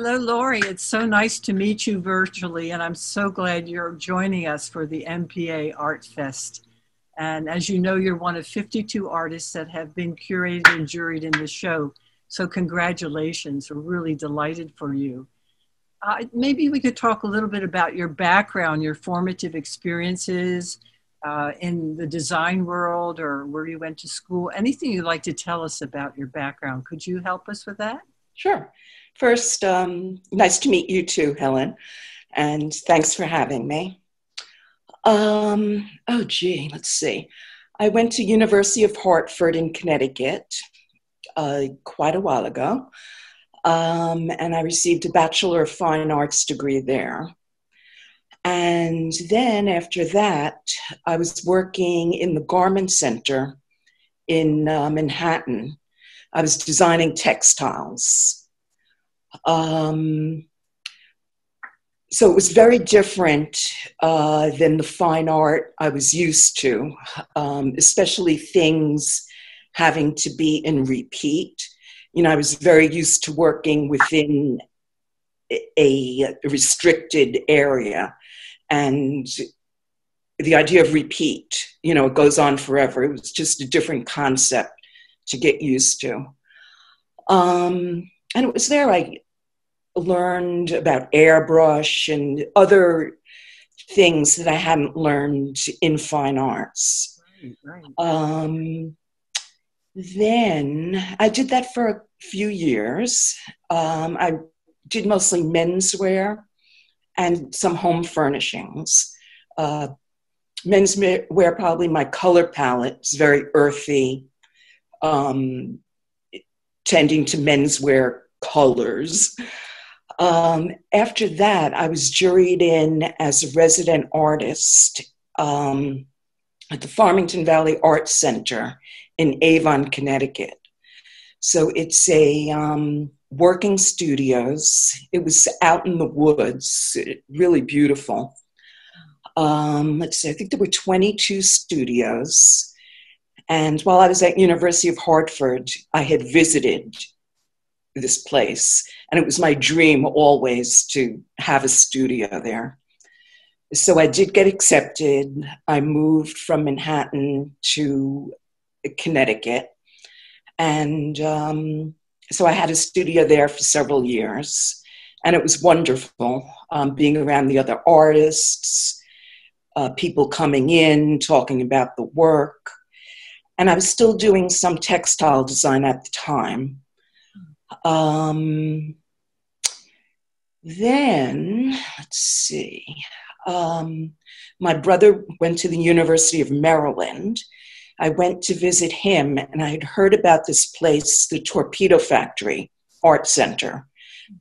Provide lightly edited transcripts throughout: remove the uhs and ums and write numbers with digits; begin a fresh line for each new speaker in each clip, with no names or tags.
Hello, Laurie. It's so nice to meet you virtually, and I'm so glad you're joining us for the MPA Art Fest. And as you know, you're one of 52 artists that have been curated and juried in the show. So congratulations. We're really delighted for you. Maybe we could talk a little bit about your background, your formative experiences in the design world or where you went to school. Anything you'd like to tell us about your background. Could you help us with that?
Sure. First, nice to meet you too, Helen, and thanks for having me. Let's see. I went to University of Hartford in Connecticut quite a while ago, and I received a Bachelor of Fine Arts degree there. And then after that, I was working in the Garment Center in Manhattan. I was designing textiles. So it was very different than the fine art I was used to, especially things having to be in repeat. You know, I was very used to working within a restricted area, and the idea of repeat, you know, it goes on forever. It was just a different concept to get used to. And it was there I learned about airbrush and other things that I hadn't learned in fine arts. Right. Then I did that for a few years. I did mostly menswear and some home furnishings. Menswear, probably my color palette is very earthy, tending to menswear colors. After that, I was juried in as a resident artist at the Farmington Valley Arts Center in Avon, Connecticut. So it's a working studios. It was out in the woods, really beautiful. Let's see, I think there were 22 studios. And while I was at University of Hartford, I had visited this place, and it was my dream always to have a studio there. So I did get accepted. I moved from Manhattan to Connecticut, and so I had a studio there for several years, and it was wonderful being around the other artists, people coming in, talking about the work. And I was still doing some textile design at the time. Then, let's see, my brother went to the University of Maryland. I went to visit him, and I had heard about this place, the Torpedo Factory Art Center,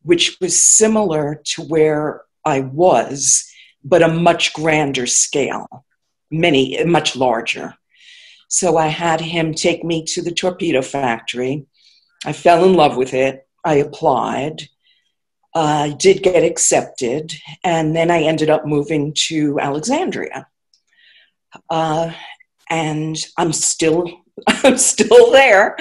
which was similar to where I was, but a much grander scale, much larger. So I had him take me to the Torpedo Factory. I fell in love with it. I applied. I did get accepted. And then I ended up moving to Alexandria. And I'm still there.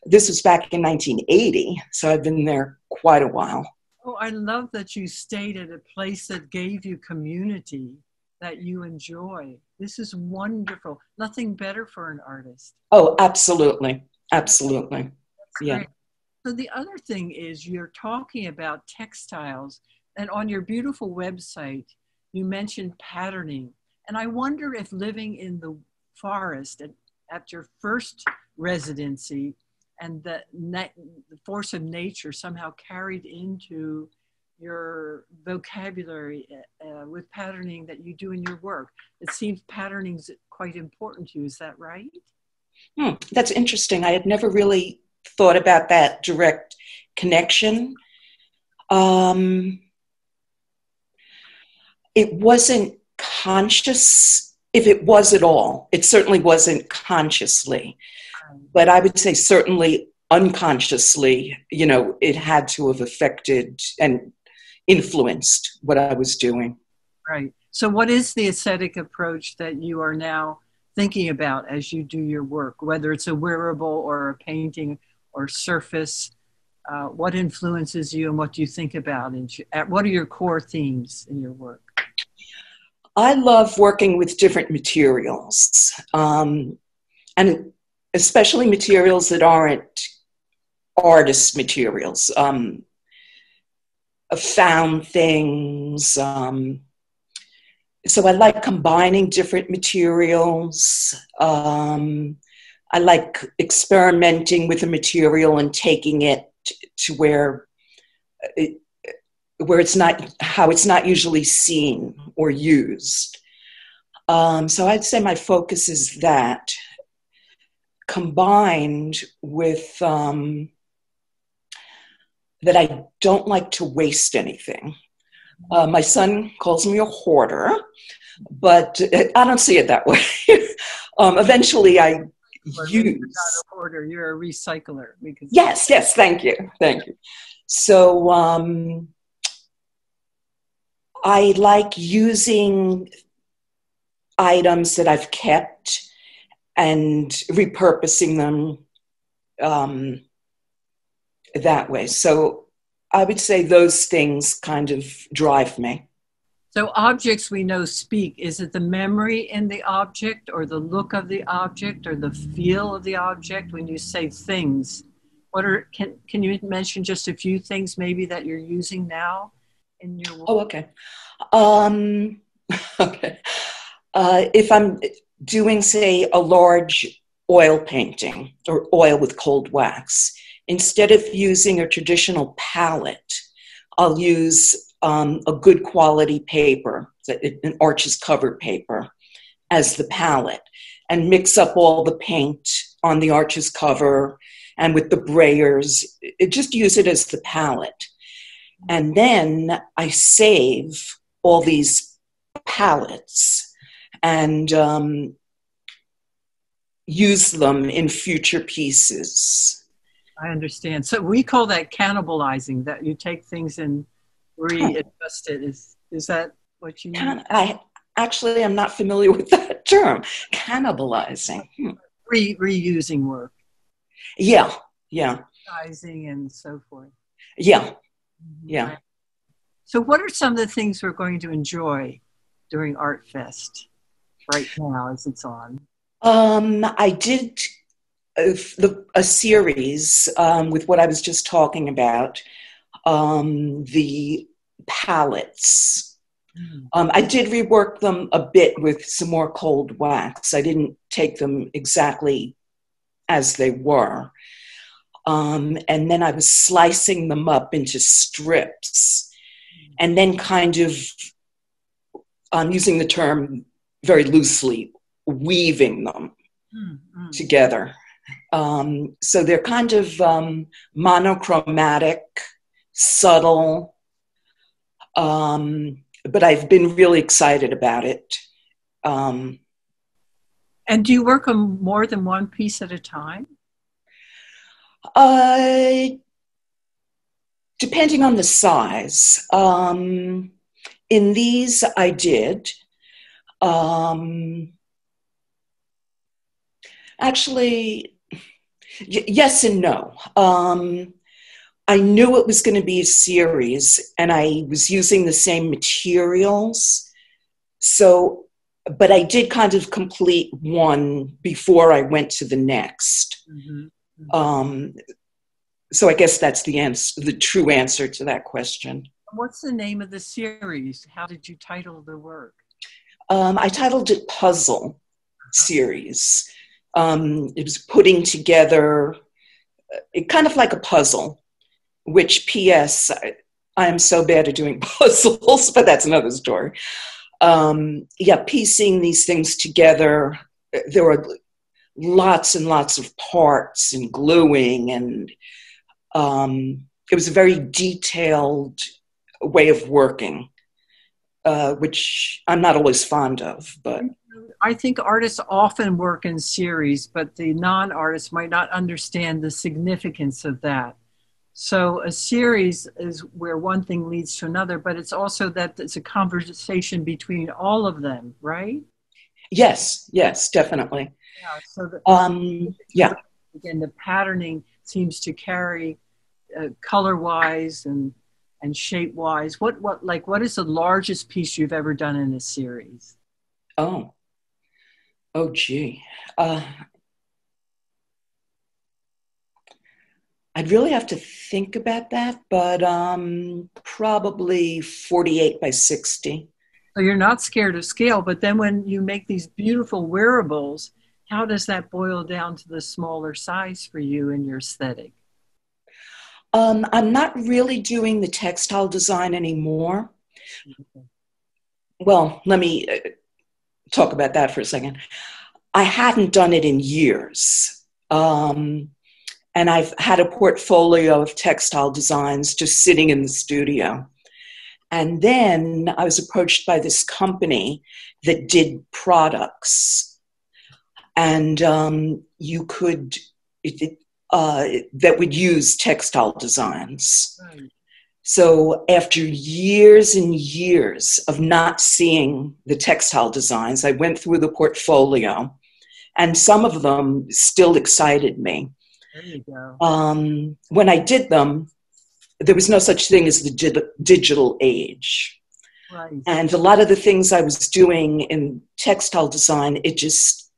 This was back in 1980. So I've been there quite a while.
Oh, I love that you stayed at a place that gave you community that you enjoy. This is wonderful. Nothing better for an artist.
Oh, absolutely. Absolutely.
That's great. So the other thing is you're talking about textiles, and on your beautiful website, you mentioned patterning. And I wonder if living in the forest at your first residency and the force of nature somehow carried into your vocabulary with patterning that you do in your work. It seems patterning is quite important to you. Is that right?
That's interesting. I had never really thought about that direct connection. It wasn't conscious, if it was at all. It certainly wasn't consciously. But I would say certainly unconsciously, you know, it had to have affected and influenced what I was doing.
Right. So what is the aesthetic approach that you are now thinking about as you do your work, whether it's a wearable or a painting or surface? What influences you and what do you think about? And what are your core themes in your work?
I love working with different materials, and especially materials that aren't artist materials, found things. So I like combining different materials. I like experimenting with a material and taking it to where it's not how it's not usually seen or used. So I'd say my focus is that, combined with that I don't like to waste anything. My son calls me a hoarder, but I don't see it that way. Eventually I use.
You're not a hoarder, you're a recycler. Because
Yes, thank you. So I like using items that I've kept and repurposing them that way. So I would say those things kind of drive me.
So objects we know speak. Is it the memory in the object or the look of the object or the feel of the object? When you say things, can you mention just a few things maybe that you're using now in your work?
Oh, okay. Okay. If I'm doing, say, a large oil painting or oil with cold wax, instead of using a traditional palette, I'll use a good quality paper, an Arches cover paper, as the palette, and mix up all the paint on the Arches cover and with the brayers. Just use it as the palette. And then I save all these palettes and use them in future pieces.
I understand. So we call that cannibalizing, that you take things and readjust it. Is that what you mean?
I'm not familiar with that term, cannibalizing.
Reusing work.
Yeah.
Sizing and so forth.
Yeah.
So what are some of the things we're going to enjoy during ArtFest right now as it's on?
I did a series with what I was just talking about, the palettes. I did rework them a bit with some more cold wax. I didn't take them exactly as they were. And then I was slicing them up into strips and then kind of, using the term very loosely, weaving them together. So they're kind of monochromatic, subtle, but I've been really excited about it.
And do you work on more than one piece at a time?
Depending on the size. In these, I did. Actually, yes and no. I knew it was going to be a series, and I was using the same materials. So, but I did kind of complete one before I went to the next. So I guess that's the answer, the true answer to that question.
What's the name of the series? How did you title the work?
I titled it Puzzle Series. It was putting together, kind of like a puzzle, which, P.S., I am so bad at doing puzzles, but that's another story. Piecing these things together. There were lots and lots of parts and gluing, and it was a very detailed way of working, which I'm not always fond of. But
I think artists often work in series, but the non-artists might not understand the significance of that. So a series is where one thing leads to another, but it's also that it's a conversation between all of them, right?
Yes, definitely.
Yeah. So
yeah.
Again, the patterning seems to carry color-wise and shape-wise? What is the largest piece you've ever done in a series?
Oh, gee. I'd really have to think about that, but probably 48 by 60.
So you're not scared of scale, but then when you make these beautiful wearables, how does that boil down to the smaller size for you and your aesthetic?
I'm not really doing the textile design anymore. Well, let me talk about that for a second. I hadn't done it in years. And I've had a portfolio of textile designs just sitting in the studio. And then I was approached by this company that did products. And you could, that would use textile designs. Right. So after years and years of not seeing the textile designs, I went through the portfolio, and some of them still excited me.
There you go.
When I did them, there was no such thing as the digital age.
Right.
And a lot of the things I was doing in textile design, it just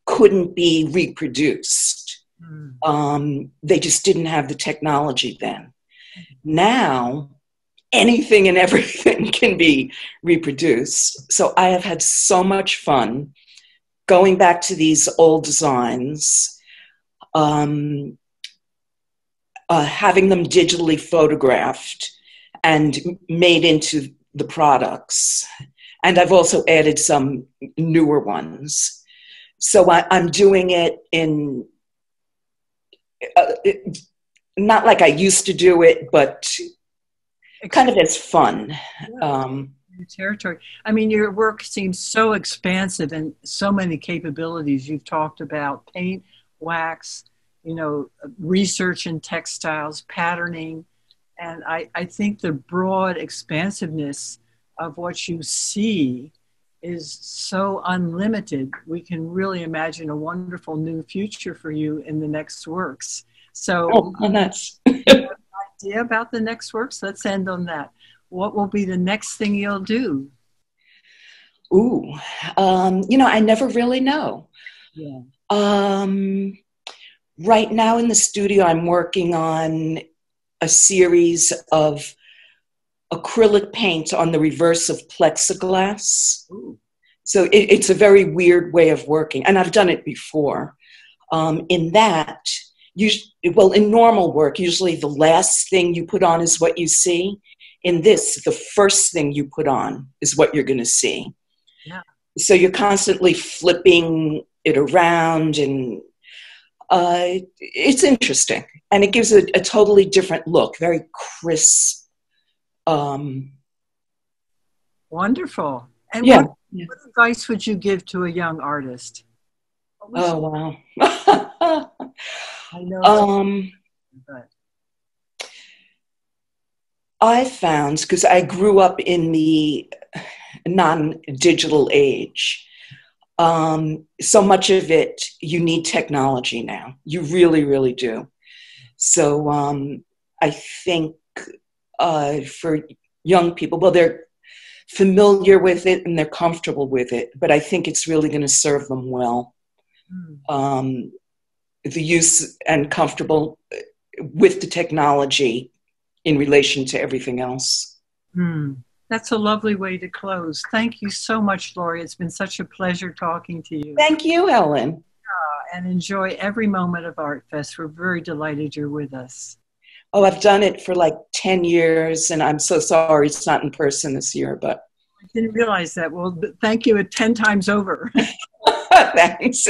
couldn't be reproduced. They just didn't have the technology then. Now, anything and everything can be reproduced. So I have had so much fun going back to these old designs, having them digitally photographed and made into the products. And I've also added some newer ones. So I'm doing it in, not like I used to do it, but kind of as fun.
Territory. I mean, your work seems so expansive and so many capabilities. You've talked about paint, wax, research in textiles, patterning. And I think the broad expansiveness of what you see is so unlimited. We can really imagine a wonderful new future for you in the next works. So,
that's
you have an idea about the next works? Let's end on that. What will be the next thing you'll do?
Ooh, I never really know.
Yeah.
Right now in the studio, I'm working on a series of acrylic paint on the reverse of plexiglass.
Ooh.
So it's a very weird way of working, and I've done it before. In that, in normal work, usually the last thing you put on is what you see. In this, the first thing you put on is what you're going to see.
Yeah.
So you're constantly flipping it around, and it's interesting. And it gives a totally different look, very crisp.
Wonderful. And
yeah.
What advice would you give to a young artist?
Oh, wow.
I know. But
I found, because I grew up in the non-digital age, so much of it, you need technology now. You really, really do. So I think for young people, well, they're familiar with it and they're comfortable with it, but I think it's really going to serve them well. The use and comfortable with the technology in relation to everything else.
That's a lovely way to close. Thank you so much, Laurie. It's been such a pleasure talking to you.
Thank you, Helen.
And enjoy every moment of ArtFest. We're very delighted you're with us.
Oh, I've done it for like 10 years, and I'm so sorry it's not in person this year, but.
I didn't realize that. Well, thank you 10 times over.
Thanks.